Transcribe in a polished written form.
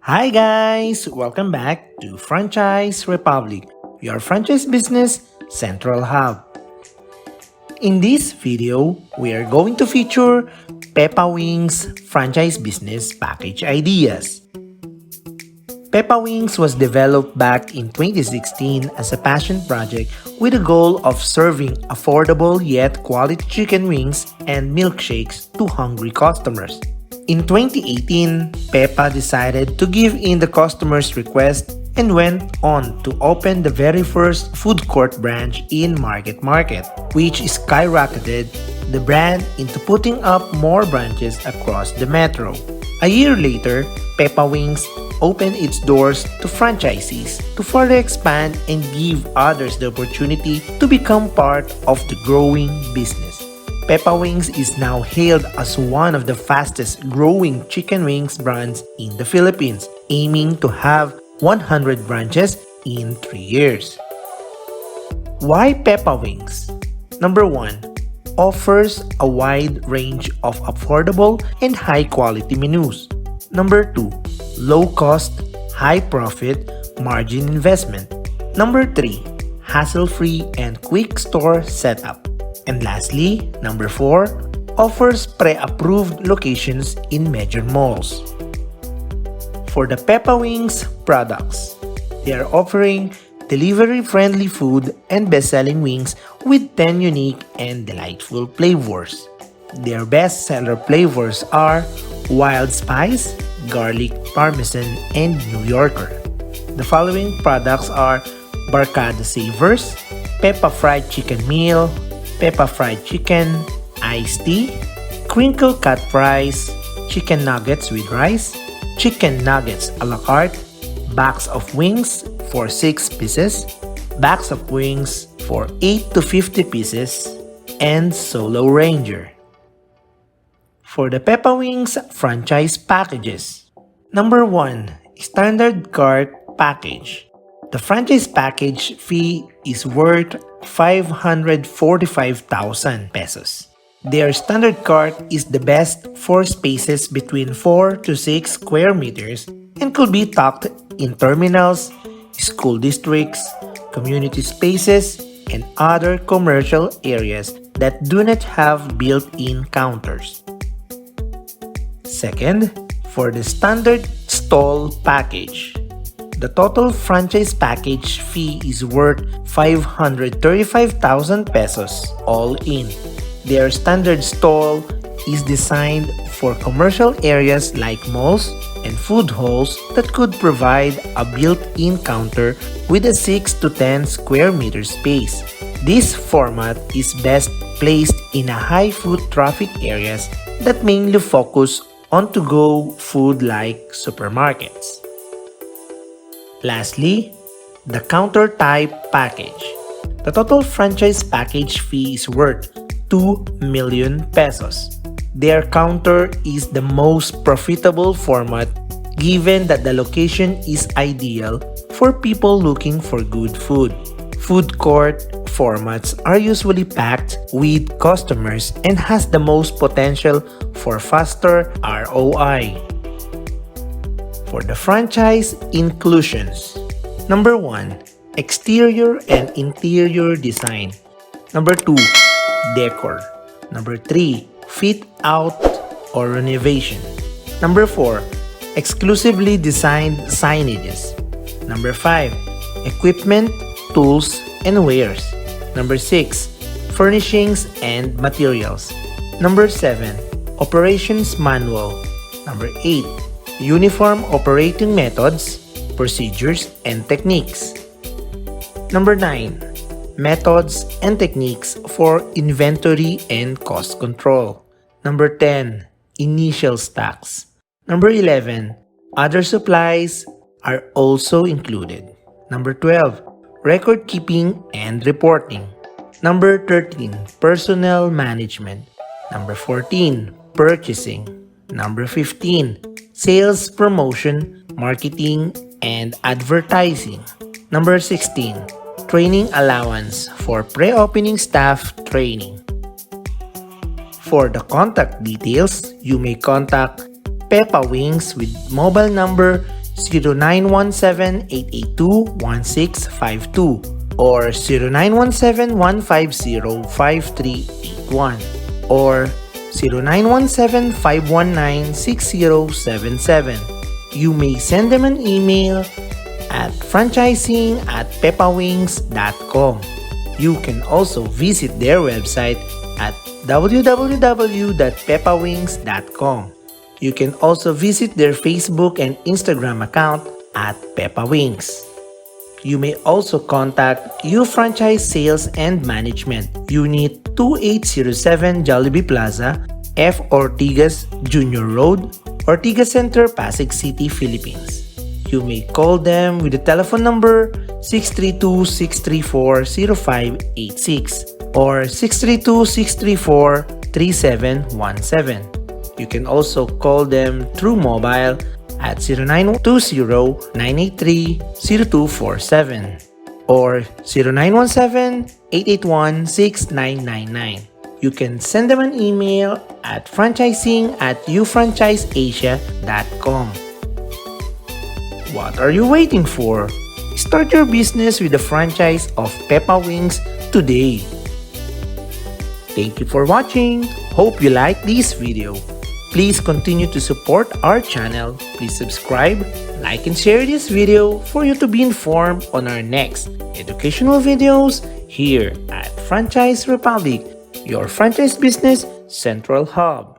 Hi guys! Welcome back to Franchise Republic, your franchise business central hub. In this video, we are going to feature Peppa Wings franchise business package ideas. Peppa Wings was developed back in 2016 as a passion project with the goal of serving affordable yet quality chicken wings and milkshakes to hungry customers. In 2018, Peppa decided to give in the customer's request and went on to open the very first food court branch in Market, which skyrocketed the brand into putting up more branches across the metro. A year later, Peppa Wings opened its doors to franchisees to further expand and give others the opportunity to become part of the growing business. Peppa Wings is now hailed as one of the fastest growing chicken wings brands in the Philippines, aiming to have 100 branches in 3 years. Why Peppa Wings? Number 1. Offers a wide range of affordable and high quality menus. Number 2. Low cost, high profit, margin investment. Number 3. Hassle-free and quick store setup. And lastly, number 4, offers pre-approved locations in major malls. For the Peppa Wings products, they are offering delivery-friendly food and best-selling wings with 10 unique and delightful flavors. Their best-seller flavors are Wild Spice, Garlic Parmesan, and New Yorker. The following products are Barcada Savers, Peppa Fried Chicken Meal, Peppa Fried Chicken, Iced Tea, Crinkle Cut Fries, Chicken Nuggets with Rice, Chicken Nuggets a la carte, Bags of Wings for 6 pieces, Bags of Wings for 8 to 50 pieces, and Solo Ranger. For the Peppa Wings franchise packages. Number 1. Standard Cart Package. The franchise package fee is worth 545,000 pesos. Their standard cart is the best for spaces between 4 to 6 square meters and could be tucked in terminals, school districts, community spaces, and other commercial areas that do not have built-in counters. Second, for the standard stall package. The total franchise package fee is worth 535,000 pesos all in. Their standard stall is designed for commercial areas like malls and food halls that could provide a built-in counter with a 6 to 10 square meter space. This format is best placed in a high foot traffic areas that mainly focus on to-go food like supermarkets. Lastly, the counter type package. The total franchise package fee is worth 2 million pesos. Their counter is the most profitable format given that the location is ideal for people looking for good food. Food court formats are usually packed with customers and has the most potential for faster ROI. For the franchise inclusions. Number 1. Exterior and interior design. Number 2. Decor. Number 3. Fit out or renovation. Number 4. Exclusively designed signages. Number 5. Equipment, tools, and wares. Number 6. Furnishings and materials. Number 7. Operations manual. Number 8. Uniform operating methods, procedures, and techniques. Number 9. Methods and techniques for inventory and cost control. Number 10. Initial stocks. Number 11. Other supplies are also included. Number 12. Record keeping and reporting. Number 13. Personnel management. Number 14. Purchasing. Number 15. Sales, promotion, marketing, and advertising. Number 16. Training allowance for pre-opening staff training. For the contact details, you may contact Peppa Wings with mobile number 0917-882-1652 or 0917-150-5381 or 0917-519-6077. You may send them an email at franchising@peppawings.com. You can also visit their website at www.peppawings.com. You can also visit their Facebook and Instagram account at Peppa Wings. You may also contact U Franchise Sales and Management, Unit 2807 Jollibee Plaza, F. Ortigas Jr. Road, Ortigas Center, Pasig City, Philippines. You may call them with the telephone number 632-634-0586 or 632-634-3717. You can also call them through mobile at 0920-983-0247 or 0917-881-6999. You can send them an email at franchising@ufranchiseasia.com. What are you waiting for? Start your business with the franchise of Peppa Wings today. Thank you for watching. Hope you like this video. Please continue to support our channel. Please subscribe, like, and share this video for you to be informed on our next educational videos here at Franchise Republic, your franchise business central hub.